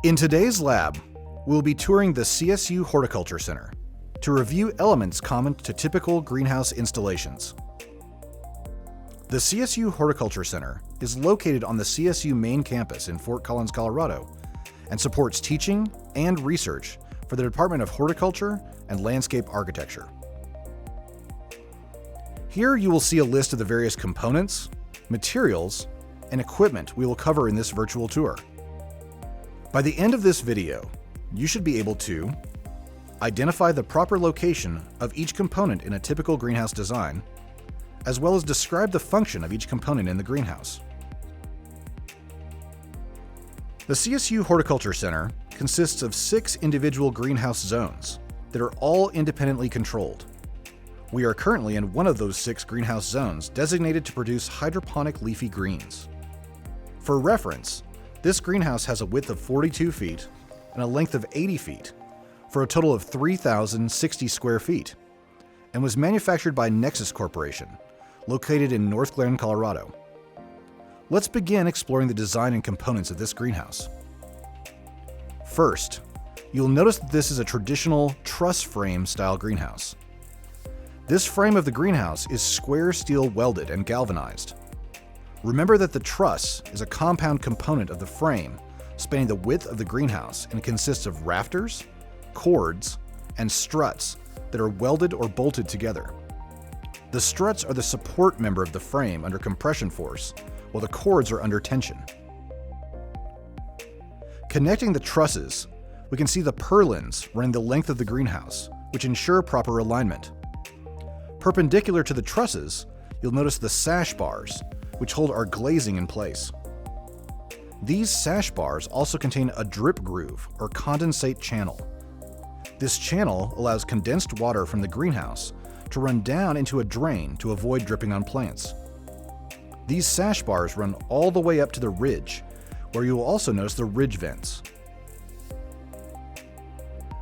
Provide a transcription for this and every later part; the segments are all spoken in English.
In today's lab, we'll be touring the CSU Horticulture Center to review elements common to typical greenhouse installations. The CSU Horticulture Center is located on the CSU main campus in Fort Collins, Colorado, and supports teaching and research for the Department of Horticulture and Landscape Architecture. Here you will see a list of the various components, materials, and equipment we will cover in this virtual tour. By the end of this video, you should be able to identify the proper location of each component in a typical greenhouse design, as well as describe the function of each component in the greenhouse. The CSU Horticulture Center consists of 6 individual greenhouse zones that are all independently controlled. We are currently in one of those 6 greenhouse zones designated to produce hydroponic leafy greens. For reference, this greenhouse has a width of 42 feet and a length of 80 feet for a total of 3,060 square feet, and was manufactured by Nexus Corporation, located in North Glen, Colorado. Let's begin exploring the design and components of this greenhouse. First, you'll notice that this is a traditional truss frame style greenhouse. This frame of the greenhouse is square steel welded and galvanized. Remember that the truss is a compound component of the frame spanning the width of the greenhouse and consists of rafters, cords, and struts that are welded or bolted together. The struts are the support member of the frame under compression force, while the cords are under tension. Connecting the trusses, we can see the purlins running the length of the greenhouse, which ensure proper alignment. Perpendicular to the trusses, you'll notice the sash bars, which hold our glazing in place. These sash bars also contain a drip groove or condensate channel. This channel allows condensed water from the greenhouse to run down into a drain to avoid dripping on plants. These sash bars run all the way up to the ridge, where you will also notice the ridge vents.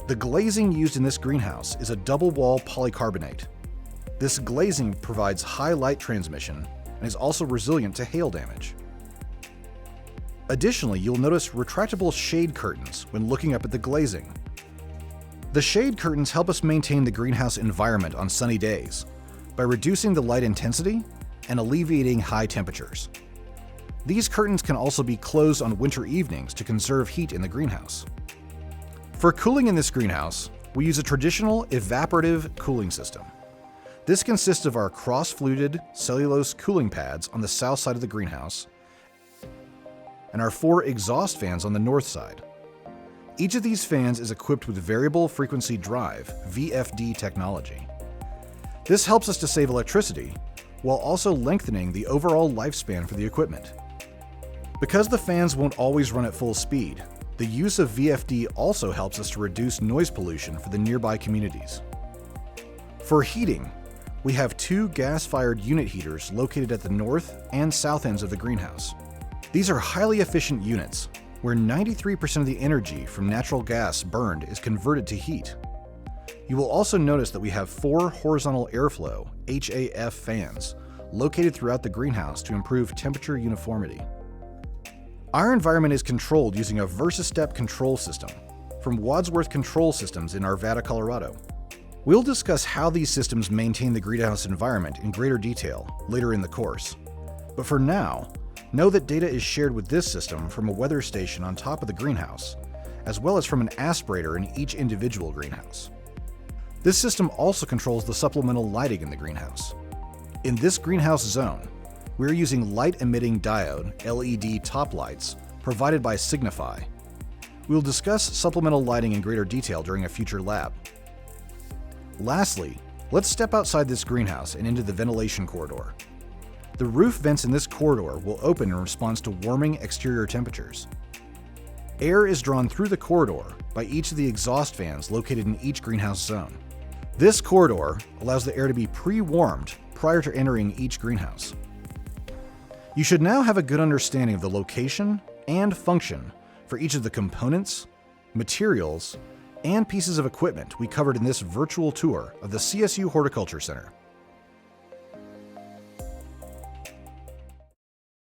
The glazing used in this greenhouse is a double-wall polycarbonate. This glazing provides high light transmission and is also resilient to hail damage. Additionally, you'll notice retractable shade curtains when looking up at the glazing. The shade curtains help us maintain the greenhouse environment on sunny days by reducing the light intensity and alleviating high temperatures. These curtains can also be closed on winter evenings to conserve heat in the greenhouse. For cooling in this greenhouse, we use a traditional evaporative cooling system. This consists of our cross-fluted cellulose cooling pads on the south side of the greenhouse and our 4 exhaust fans on the north side. Each of these fans is equipped with variable frequency drive, VFD technology. This helps us to save electricity while also lengthening the overall lifespan for the equipment. Because the fans won't always run at full speed, the use of VFD also helps us to reduce noise pollution for the nearby communities. For heating, we have 2 gas-fired unit heaters located at the north and south ends of the greenhouse. These are highly efficient units, where 93% of the energy from natural gas burned is converted to heat. You will also notice that we have 4 horizontal airflow HAF fans located throughout the greenhouse to improve temperature uniformity. Our environment is controlled using a VersaStep control system from Wadsworth Control Systems in Arvada, Colorado. We'll discuss how these systems maintain the greenhouse environment in greater detail later in the course. But for now, know that data is shared with this system from a weather station on top of the greenhouse, as well as from an aspirator in each individual greenhouse. This system also controls the supplemental lighting in the greenhouse. In this greenhouse zone, we're using light-emitting diode LED top lights provided by Signify. We'll discuss supplemental lighting in greater detail during a future lab. Lastly, let's step outside this greenhouse and into the ventilation corridor. The roof vents in this corridor will open in response to warming exterior temperatures. Air is drawn through the corridor by each of the exhaust fans located in each greenhouse zone. This corridor allows the air to be pre-warmed prior to entering each greenhouse. You should now have a good understanding of the location and function for each of the components, materials, and pieces of equipment we covered in this virtual tour of the CSU Horticulture Center.